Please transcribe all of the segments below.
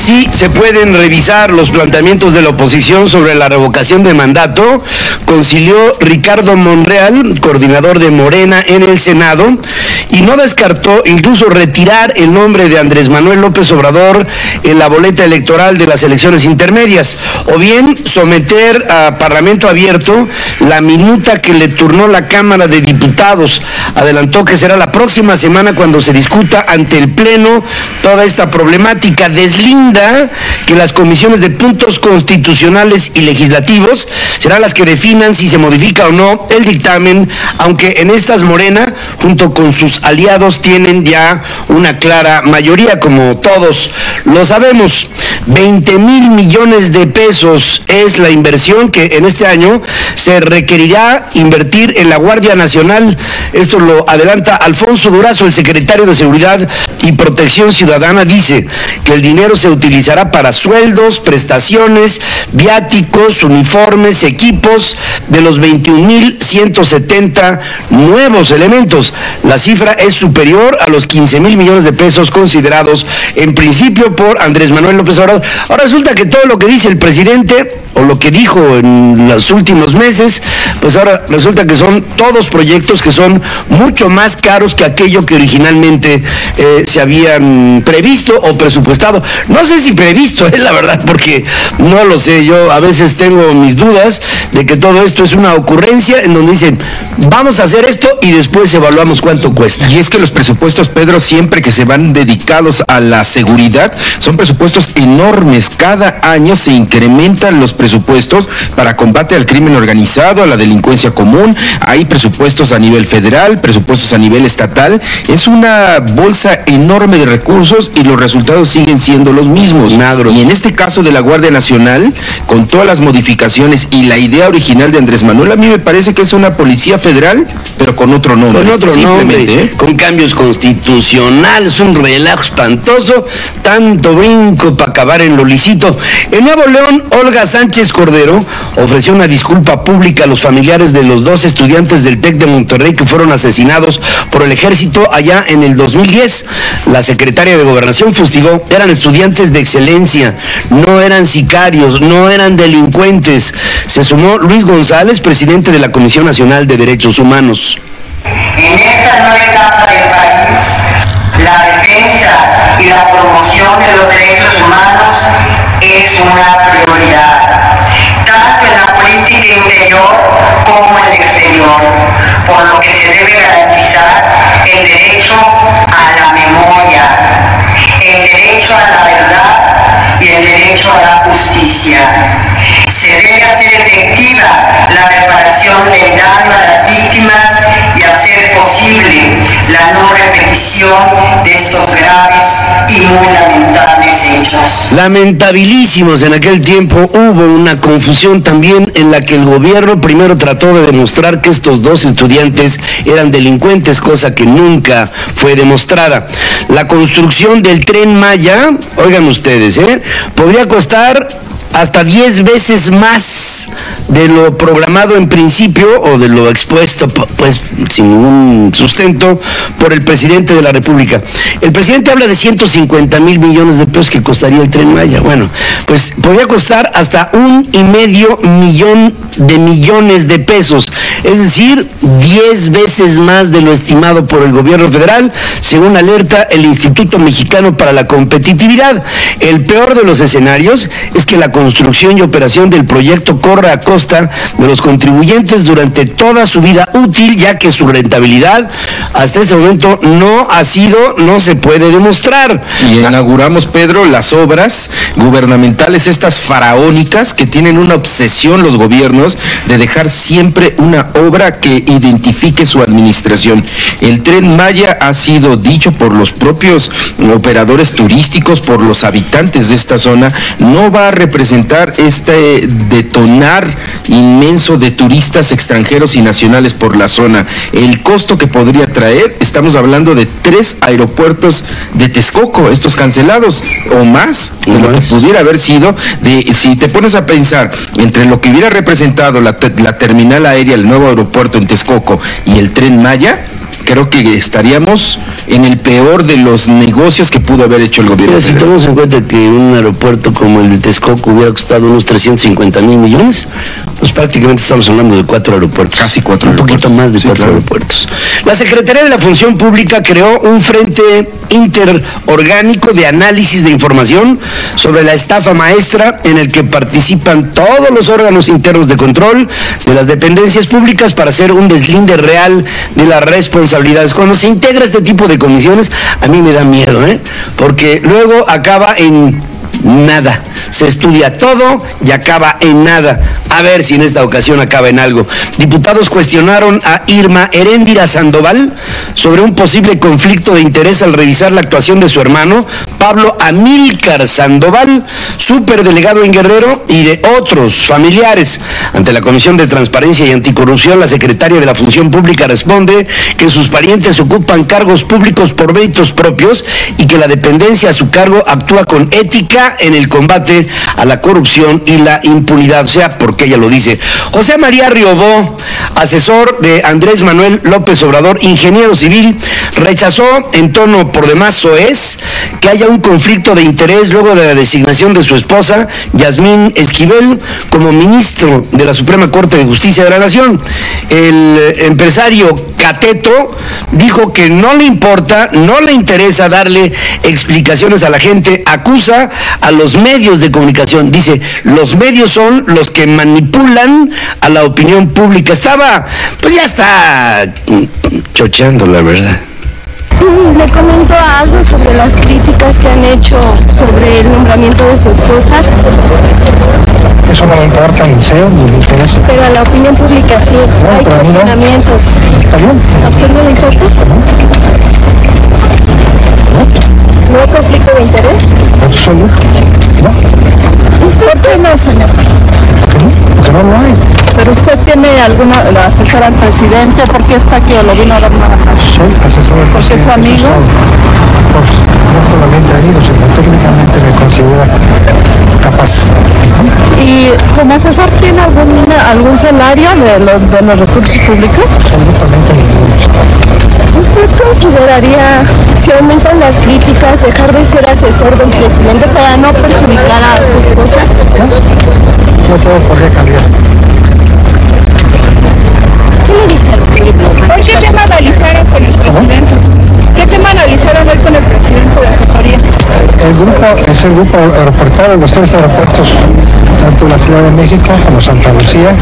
Sí se pueden revisar los planteamientos de la oposición sobre la revocación de mandato, concilió Ricardo Monreal, coordinador de Morena en el Senado, y no descartó incluso retirar el nombre de Andrés Manuel López Obrador en la boleta electoral de las elecciones intermedias, o bien someter a Parlamento abierto la minuta que le turnó la Cámara de Diputados. Adelantó que será la próxima semana cuando se discuta ante el Pleno toda esta problemática. Deslinda que las comisiones de puntos constitucionales y legislativos serán las que definan si se modifica o no el dictamen, aunque en estas Morena, junto con sus aliados, tienen ya una clara mayoría, como todos lo sabemos. 20,000 millones de pesos es la inversión que en este año se requerirá invertir en la Guardia Nacional. Esto lo adelanta Alfonso Durazo, el secretario de Seguridad y Protección Ciudadana. Dice que el dinero se utilizará para sueldos, prestaciones, viáticos, uniformes, equipos de los 21,170 nuevos elementos. La cifra es superior a los 15,000 millones de pesos considerados en principio por Andrés Manuel López Obrador. Ahora resulta que todo lo que dice el presidente, o lo que dijo en los últimos meses, pues ahora resulta que son todos proyectos que son mucho más caros que aquello que originalmente se habían previsto o presupuestado. No sé si previsto, la verdad, porque no lo sé. Yo a veces tengo mis dudas de que todo esto es una ocurrencia en donde dicen, vamos a hacer esto y después evaluamos cuánto cuesta. Y es que los presupuestos, Pedro, siempre que se van dedicados a la seguridad, son presupuestos enormes. Cada año se incrementan los presupuestos para combate al crimen organizado, a la delincuencia común. Hay presupuestos a nivel federal, presupuestos a nivel estatal. Es una bolsa enorme de recursos y los resultados siguen siendo los mismos. Y en este caso de la Guardia Nacional, con todas las modificaciones y la idea original de Andrés Manuel, a mí me parece que es una policía federal, pero con otro nombre. Con otro nombre, con cambios constitucionales, un relajo espantoso, tanto brinco para acabar en lo lícito. En Nuevo León, Olga Sánchez Cordero ofreció una disculpa pública a los familiares de los 2 estudiantes del TEC de Monterrey que fueron asesinados por el ejército allá en el 2010. La secretaria de Gobernación fustigó, eran estudiantes de excelencia, no eran sicarios, no eran delincuentes. Se sumó Luis González, presidente de la Comisión Nacional de Derechos Humanos. En esta nueva etapa del país, la defensa y la promoción de los derechos humanos es una prioridad, tanto en la política interior como en el exterior, por lo que se debe garantizar el derecho a la memoria, el derecho a la verdad y el derecho a la justicia. Se debe hacer efectiva la reparación del daño a las víctimas y hacer posible la no repetición de estos graves y muy lamentables hechos. Lamentabilísimos. En aquel tiempo hubo una confusión también en la que el gobierno primero trató de demostrar que estos 2 estudiantes eran delincuentes, cosa que nunca fue demostrada. La construcción del Tren Maya, oigan ustedes, podría costar hasta 10 veces más de lo programado en principio o de lo expuesto, pues sin ningún sustento, por el presidente de la República. El presidente habla de 150,000 millones de pesos que costaría el Tren Maya. Bueno, pues podría costar hasta 1,5 millón de millones de pesos, es decir, 10 veces más de lo estimado por el gobierno federal, según alerta el Instituto Mexicano para la Competitividad. El peor de los escenarios es que la construcción y operación del proyecto corra a costa de los contribuyentes durante toda su vida útil, ya que su rentabilidad hasta este momento no se puede demostrar. Y inauguramos, Pedro, las obras gubernamentales, estas faraónicas que tienen una obsesión los gobiernos de dejar siempre una obra que identifique su administración. El Tren Maya ha sido dicho por los propios operadores turísticos, por los habitantes de esta zona, no va a representar este detonar inmenso de turistas extranjeros y nacionales por la zona. El costo que podría traer, estamos hablando de 3 aeropuertos de Texcoco, estos cancelados, o más, de lo que pudiera haber sido, si te pones a pensar, entre lo que hubiera representado la terminal aérea, el nuevo aeropuerto en Texcoco y el Tren Maya, creo que estaríamos en el peor de los negocios que pudo haber hecho el gobierno. Pero si tomamos en cuenta que un aeropuerto como el de Texcoco hubiera costado unos 350,000 millones, pues prácticamente estamos hablando de 4 aeropuertos. Casi 4 aeropuertos. Un poquito más de 4 aeropuertos. La Secretaría de la Función Pública creó un frente interorgánico de análisis de información sobre la estafa maestra, en el que participan todos los órganos internos de control de las dependencias públicas para hacer un deslinde real de las responsabilidades. Cuando se integra este tipo de comisiones, a mí me da miedo, porque luego acaba en nada. Se estudia todo y acaba en nada. A ver si en esta ocasión acaba en algo. Diputados cuestionaron a Irma Heréndira Sandoval sobre un posible conflicto de interés al revisar la actuación de su hermano Pablo Amílcar Sandoval, superdelegado en Guerrero, y de otros familiares. Ante la Comisión de Transparencia y Anticorrupción, la secretaria de la Función Pública responde que sus parientes ocupan cargos públicos por méritos propios y que la dependencia a su cargo actúa con ética en el combate a la corrupción y la impunidad, o sea, porque ella lo dice. José María Riobó, asesor de Andrés Manuel López Obrador, ingeniero civil, rechazó en tono por demás soez que haya un conflicto de interés luego de la designación de su esposa, Yasmín Esquivel, como ministro de la Suprema Corte de Justicia de la Nación. El empresario Cateto dijo que no le importa, no le interesa darle explicaciones a la gente, acusa a los medios de comunicación. Dice, los medios son los que manipulan a la opinión pública. Pues ya está chocheando, la verdad. Le comento algo sobre las críticas que han hecho sobre el nombramiento de su esposa. Eso no le importa al museo, ni le interesa. Pero a la opinión pública sí, no, hay cuestionamientos. No. ¿A usted no le importa? ¿No hay conflicto de interés? Absoluto. No. ¿Usted qué no, señor? Porque no lo hay. Pero usted tiene alguna asesora al presidente, ¿por qué está aquí o lo vino a ver nada más? Soy asesor del presidente. ¿Porque es su amigo? Pues no solamente ahí, sino técnicamente me considera capaz. ¿Y como asesor tiene algún salario de los recursos públicos? Absolutamente ninguno. ¿Usted consideraría, si aumentan las críticas, dejar de ser asesor del presidente para no perjudicar a su esposa? No todo podría cambiar. ¿Qué le dice al pueblo? ¿Hoy qué tema analizaron con el presidente? ¿Qué tema analizaron hoy con el presidente de asesoría? El grupo es el grupo aeroportuario, los 3 aeropuertos, tanto la Ciudad de México como Santa Lucía,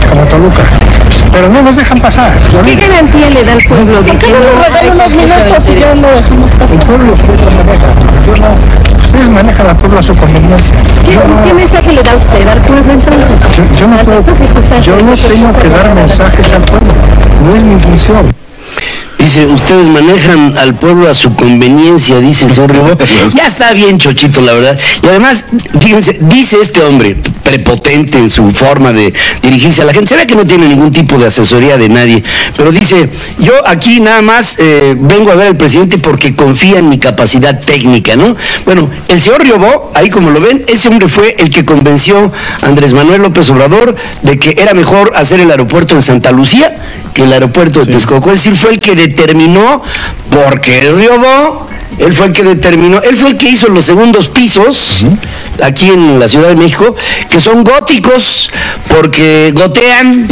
como Toluca. Pero no nos dejan pasar. ¿Qué garantía le da al pueblo? ¿Por qué no nos regalan unos minutos y ya no dejamos pasar? El pueblo usted lo maneja, yo no. Ustedes manejan al pueblo a su conveniencia. ¿Qué mensaje le da usted al pueblo entonces? Yo no tengo que dar mensajes al pueblo, no es mi función. Dice, ustedes manejan al pueblo a su conveniencia, dice el señor Riobó. Ya está bien chochito, la verdad. Y además, fíjense, dice este hombre, prepotente en su forma de dirigirse a la gente, se ve que no tiene ningún tipo de asesoría de nadie, pero dice, yo aquí nada más vengo a ver al presidente porque confía en mi capacidad técnica, ¿no? Bueno, el señor Riobó, ahí como lo ven, ese hombre fue el que convenció a Andrés Manuel López Obrador de que era mejor hacer el aeropuerto en Santa Lucía que el aeropuerto de Texcoco. Es decir, fue el que determinó, porque el Riobó, él fue el que hizo los segundos pisos aquí en la Ciudad de México, que son góticos porque gotean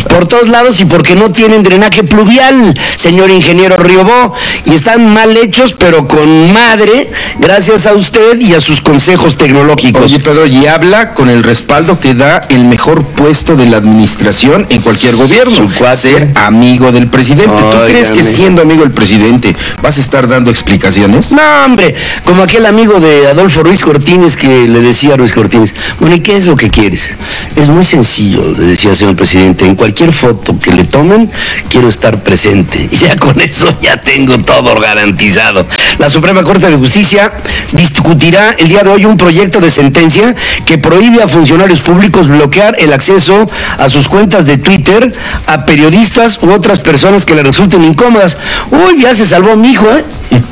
por todos lados y porque no tienen drenaje pluvial, señor ingeniero Riobó, y están mal hechos, pero con madre, gracias a usted y a sus consejos tecnológicos. Oye, Pedro, y habla con el respaldo que da el mejor puesto de la administración en cualquier gobierno, ser amigo del presidente. ¿Tú crees que siendo amigo del presidente vas a estar dando explicaciones? No, hombre, como aquel amigo de Adolfo Ruiz Cortines que le decía a Ruiz Cortines, bueno, ¿y qué es lo que quieres? Es muy sencillo, le decía al señor presidente, en cualquier foto que le tomen, quiero estar presente. Y ya con eso ya tengo todo garantizado. La Suprema Corte de Justicia discutirá el día de hoy un proyecto de sentencia que prohíbe a funcionarios públicos bloquear el acceso a sus cuentas de Twitter a periodistas u otras personas que le resulten incómodas. Uy, ya se salvó mi hijo,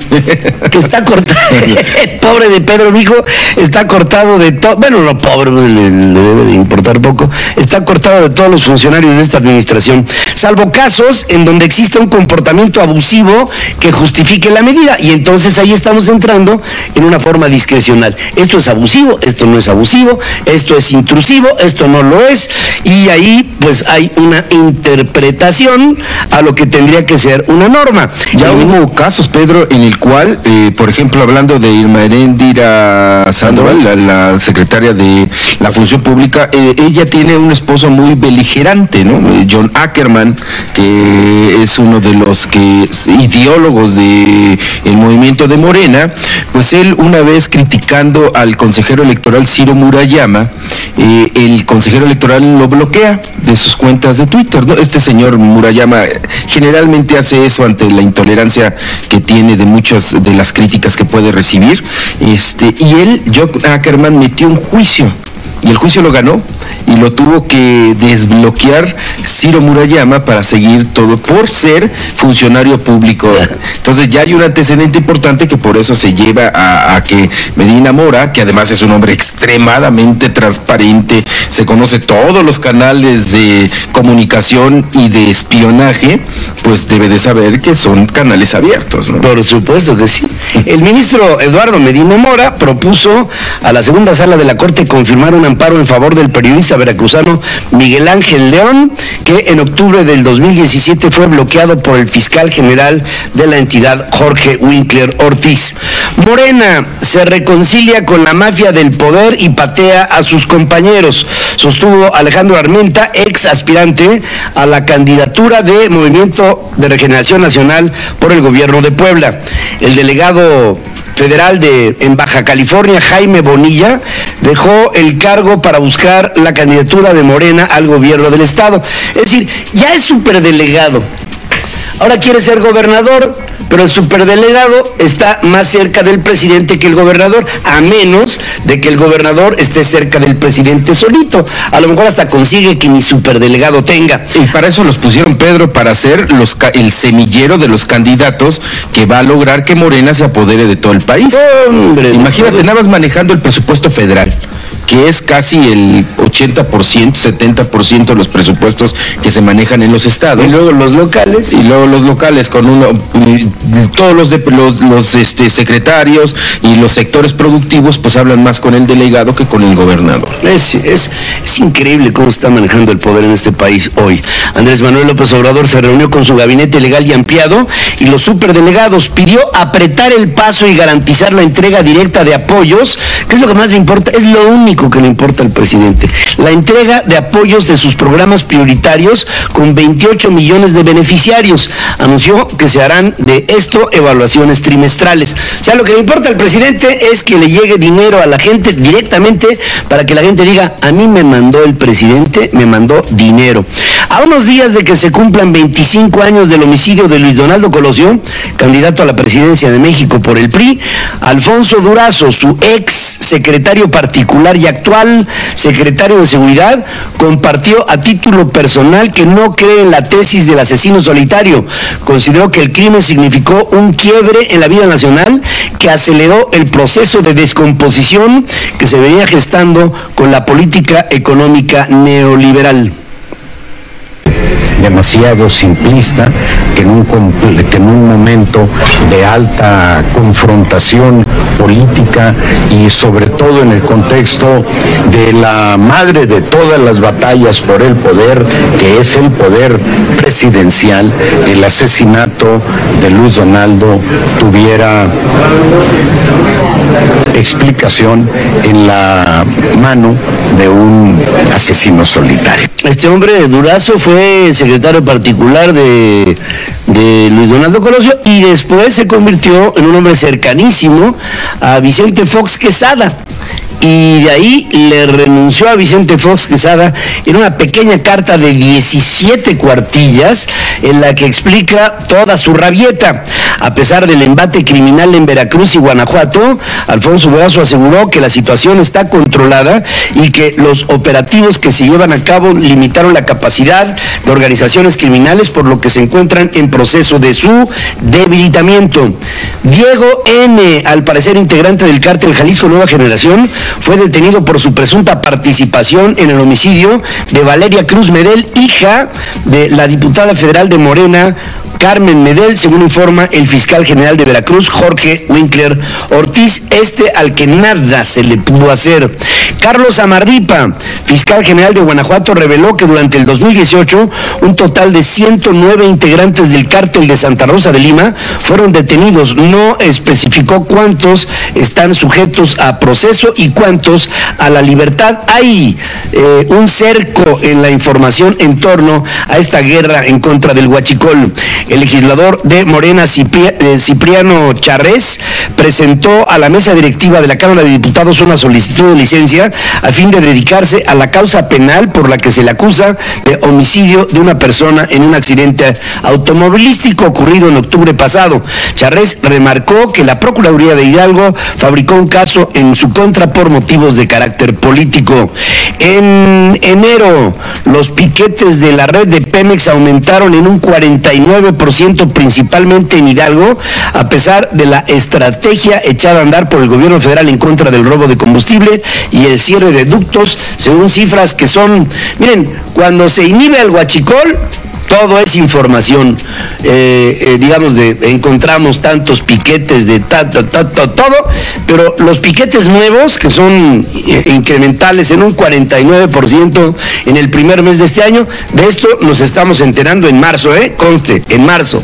que está cortando. Pobre de Pedro, mi hijo, está cortado de todo. Bueno, no pobre, le debe de importar poco. Está cortado de todos los funcionarios de esta administración, salvo casos en donde exista un comportamiento abusivo que justifique la medida. Y entonces ahí estamos entrando en una forma discrecional. Esto es abusivo, esto no es abusivo, esto es intrusivo, esto no lo es. Y ahí pues hay una interpretación a lo que tendría que ser una norma. Ya hubo casos, Pedro, en el cual, por ejemplo, hablando de Irma Heréndira Sandoval, la secretaria de la Función Pública, ella tiene un esposo muy beligerante, ¿no? John Ackerman, que es uno de los ideólogos del movimiento de Morena, pues él una vez criticando al consejero electoral Ciro Murayama, el consejero electoral lo bloquea de sus cuentas de Twitter, ¿no? Este señor Murayama generalmente hace eso ante la intolerancia que tiene de muchas de las críticas que puede recibir, y él, John Ackerman, metió un juicio, y el juicio lo ganó, y lo tuvo que desbloquear Ciro Murayama para seguir todo por ser funcionario público. Entonces ya hay un antecedente importante que por eso se lleva a que Medina Mora, que además es un hombre extremadamente transparente, se conoce todos los canales de comunicación y de espionaje, pues debe de saber que son canales abiertos, ¿no? Por supuesto que sí. El ministro Eduardo Medina Mora propuso a la segunda sala de la Corte confirmar un amparo en favor del periodista veracruzano Miguel Ángel León, que en octubre del 2017 fue bloqueado por el fiscal general de la entidad, Jorge Winkler Ortiz. Morena se reconcilia con la mafia del poder y patea a sus compañeros, sostuvo Alejandro Armenta, ex aspirante a la candidatura de Movimiento de Regeneración Nacional por el gobierno de Puebla. El delegado federal en Baja California, Jaime Bonilla, dejó el cargo para buscar la candidatura de Morena al gobierno del estado. Es decir, ya es superdelegado. Ahora quiere ser gobernador, pero el superdelegado está más cerca del presidente que el gobernador, a menos de que el gobernador esté cerca del presidente solito. A lo mejor hasta consigue que ni superdelegado tenga. Y para eso los pusieron, Pedro, para hacer el semillero de los candidatos que va a lograr que Morena se apodere de todo el país. Hombre, imagínate, nada más manejando el presupuesto federal, que es casi el 80%, 70% de los presupuestos que se manejan en los estados. Y luego los locales. Y luego los locales con todos los secretarios y los sectores productivos pues hablan más con el delegado que con el gobernador. Es increíble cómo está manejando el poder en este país hoy. Andrés Manuel López Obrador se reunió con su gabinete legal y ampliado y los superdelegados, pidió apretar el paso y garantizar la entrega directa de apoyos, que es lo que más le importa, es lo único que le importa al presidente, la entrega de apoyos de sus programas prioritarios con 28 millones de beneficiarios. Anunció que se harán de esto evaluaciones trimestrales. O sea, lo que le importa al presidente es que le llegue dinero a la gente directamente para que la gente diga, a mí me mandó el presidente, me mandó dinero. A unos días de que se cumplan 25 años del homicidio de Luis Donaldo Colosio, candidato a la presidencia de México por el PRI, Alfonso Durazo, su ex secretario particular y actual secretario de Seguridad, compartió a título personal que no cree en la tesis del asesino solitario. Consideró que el crimen significó un quiebre en la vida nacional que aceleró el proceso de descomposición que se venía gestando con la política económica neoliberal. Demasiado simplista, que en un momento de alta confrontación política y sobre todo en el contexto de la madre de todas las batallas por el poder, que es el poder presidencial, el asesinato de Luis Donaldo tuviera explicación en la mano de un asesino solitario. Este hombre, Durazo, fue secretario particular de Luis Donaldo Colosio y después se convirtió en un hombre cercanísimo a Vicente Fox Quesada. Y de ahí le renunció a Vicente Fox Quesada en una pequeña carta de 17 cuartillas en la que explica toda su rabieta. A pesar del embate criminal en Veracruz y Guanajuato, Alfonso Durazo aseguró que la situación está controlada y que los operativos que se llevan a cabo limitaron la capacidad de organizaciones criminales, por lo que se encuentran en proceso proceso de su debilitamiento. Diego N., al parecer integrante del cártel Jalisco Nueva Generación, fue detenido por su presunta participación en el homicidio de Valeria Cruz Medel, hija de la diputada federal de Morena, Carmen Medel, según informa el fiscal general de Veracruz, Jorge Winkler Ortiz, al que nada se le pudo hacer. Carlos Amarripa, fiscal general de Guanajuato, reveló que durante el 2018 un total de 109 integrantes del cártel de Santa Rosa de Lima fueron detenidos. No especificó cuántos están sujetos a proceso y cuántos a la libertad. Hay un cerco en la información en torno a esta guerra en contra del huachicol. El legislador de Morena, Cipriano Charrés, presentó a la mesa directiva de la Cámara de Diputados una solicitud de licencia a fin de dedicarse a la causa penal por la que se le acusa de homicidio de una persona en un accidente automovilístico ocurrido en octubre pasado. Charrés remarcó que la Procuraduría de Hidalgo fabricó un caso en su contra por motivos de carácter político. En enero, los piquetes de la red de Pemex aumentaron en un 49%, principalmente en Hidalgo, a pesar de la estrategia echada a andar por el gobierno federal en contra del robo de combustible y el cierre de ductos, según cifras que son, miren, cuando se inhibe el huachicol, todo es información, encontramos tantos piquetes de todo, pero los piquetes nuevos, que son incrementales en un 49% en el primer mes de este año, de esto nos estamos enterando en marzo, conste, en marzo.